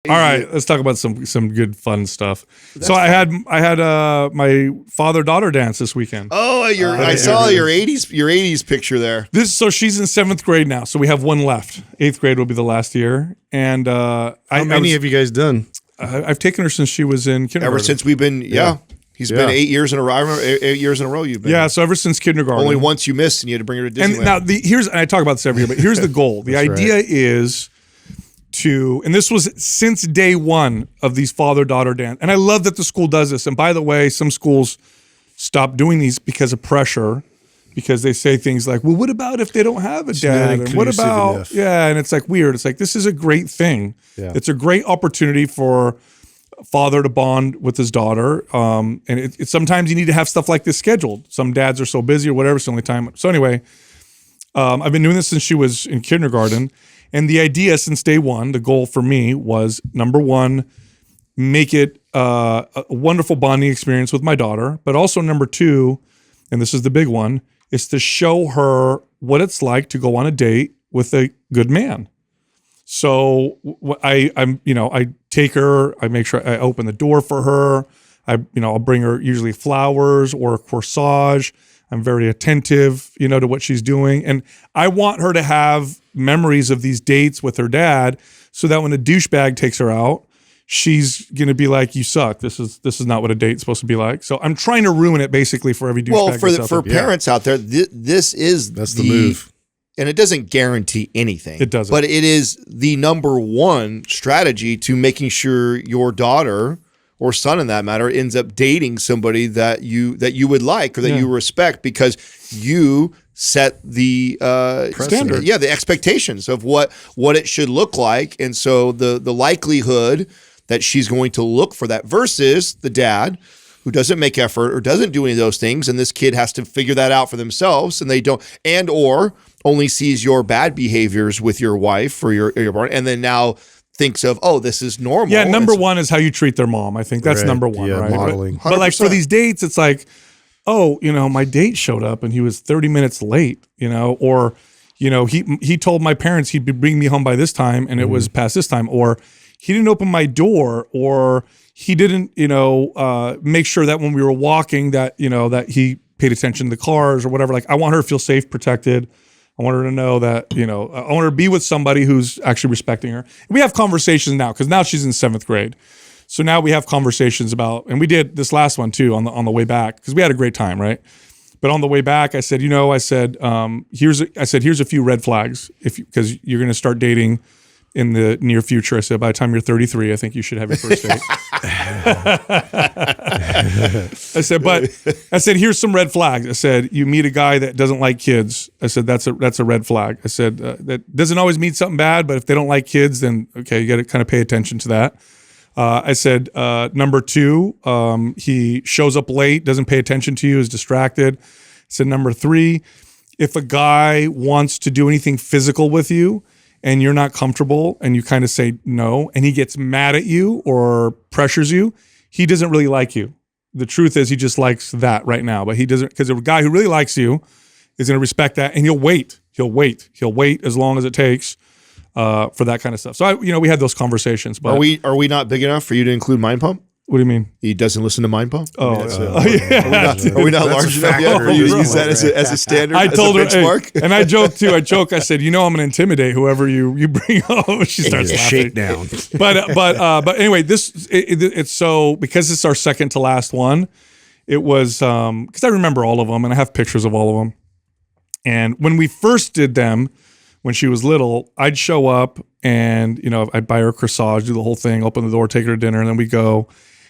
All right, let's talk about some good fun stuff. I had my father-daughter dance this weekend. Oh, I saw your 80s picture there. So she's in 7th grade now. So we have one left. 8th grade will be the last year. And how many have you guys done? I've taken her since she was in kindergarten. Ever since we've been, He's been 8 years in a row. 8 years in a row you've been. Yeah, so ever since kindergarten. Only once you missed and you had to bring her to Disneyland. And now and I talk about this every year, but here's the goal. The idea is and this was since day one of these father-daughter dance. And I love that the school does this. And by the way, some schools stop doing these because of pressure, because they say things like, well, what about if they don't have a dad? And what about, and it's like weird. It's like, this is a great thing. Yeah. It's a great opportunity for father to bond with his daughter. And it sometimes you need to have stuff like this scheduled. Some dads are so busy or whatever, it's the only time. So anyway, I've been doing this since she was in kindergarten. And the idea since day one, the goal for me was, number one, make it a wonderful bonding experience with my daughter. But also number two, and this is the big one, is to show her what it's like to go on a date with a good man. So I take her, I make sure I open the door for her. I'll bring her usually flowers or a corsage. I'm very attentive, to what she's doing. And I want her to have memories of these dates with her dad so that when a douchebag takes her out, she's going to be like, you suck. This is not what a date's supposed to be like. So I'm trying to ruin it basically for every douchebag. Well, for parents out there, that's the move. And it doesn't guarantee anything. It doesn't. But it is the number one strategy to making sure your daughter or son, in that matter, ends up dating somebody that you would like or that you respect, because you set the standard. Yeah, the expectations of what it should look like. And so the likelihood that she's going to look for that versus the dad who doesn't make effort or doesn't do any of those things, and this kid has to figure that out for themselves, and they don't, and or only sees your bad behaviors with your wife or your partner, and then now thinks of, oh, this is normal. Yeah, number one is how you treat their mom. I think that's number one, right? Modeling. But like for these dates, it's like, oh, my date showed up and he was 30 minutes late, or, he told my parents he'd be bringing me home by this time and it was past this time, or he didn't open my door, or he didn't, make sure that when we were walking that, that he paid attention to the cars or whatever. Like, I want her to feel safe, protected. I want her to know that, I want her to be with somebody who's actually respecting her. And we have conversations now, because now she's in 7th grade. So now we have conversations about, and we did this last one too on the way back, because we had a great time, right? But on the way back, I said, here's a few red flags, because you're going to start dating in the near future. I said, by the time you're 33, I think you should have your first date. I said, here's some red flags. I said, you meet a guy that doesn't like kids. I said, that's a red flag. I said, that doesn't always mean something bad, but if they don't like kids, then okay, you got to kind of pay attention to that. I said, number two, he shows up late, doesn't pay attention to you, is distracted. I said, number three, if a guy wants to do anything physical with you and you're not comfortable and you kind of say no, and he gets mad at you or pressures you, he doesn't really like you. The truth is he just likes that right now, but he doesn't, because a guy who really likes you is going to respect that, and he'll wait as long as it takes for that kind of stuff. So we had those conversations. But are we not big enough for you to include Mind Pump? What do you mean? He doesn't listen to Mind Pump? Yeah. Are we not large enough yet for you to use that as a standard? I told her, benchmark? And I joked too. I said, I'm going to intimidate whoever you bring home. She starts laughing. Shake down. But anyway, it's so, because it's our second to last one. It was because I remember all of them and I have pictures of all of them. And when we first did them, when she was little, I'd show up and I'd buy her a corsage, do the whole thing, open the door, take her to dinner, and then we'd go.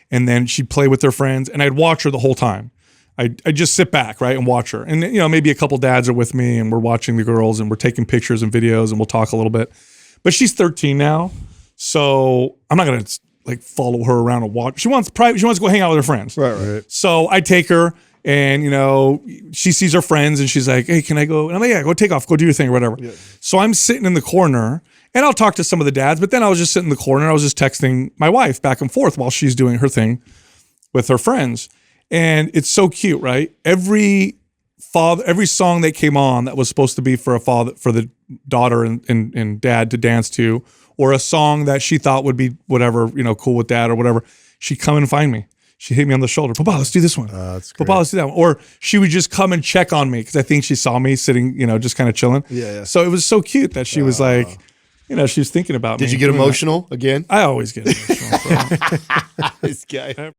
And then she'd play with her friends, and I'd watch her the whole time. I'd just sit back, right, and watch her. And maybe a couple dads are with me, and we're watching the girls, and we're taking pictures and videos, and we'll talk a little bit. But she's 13 now, so I'm not gonna follow her around and watch. She wants private. She wants to go hang out with her friends. Right. So I take her, and she sees her friends, and she's like, "Hey, can I go?" And I'm like, "Yeah, go take off, go do your thing or whatever." Yeah. So I'm sitting in the corner. And I'll talk to some of the dads, but then I was just sitting in the corner. I was just texting my wife back and forth while she's doing her thing with her friends. And it's so cute, right? Every song that came on that was supposed to be for the daughter and dad to dance to, or a song that she thought would be whatever, cool with dad or whatever, she'd come and find me. She'd hit me on the shoulder. Papa, let's do this one. That's Papa, great. let's do that one. Or she would just come and check on me because I think she saw me sitting, just kind of chilling. Yeah. So it was so cute that she was like, she was thinking about me. Did you get emotional again? I always get emotional. So. This guy.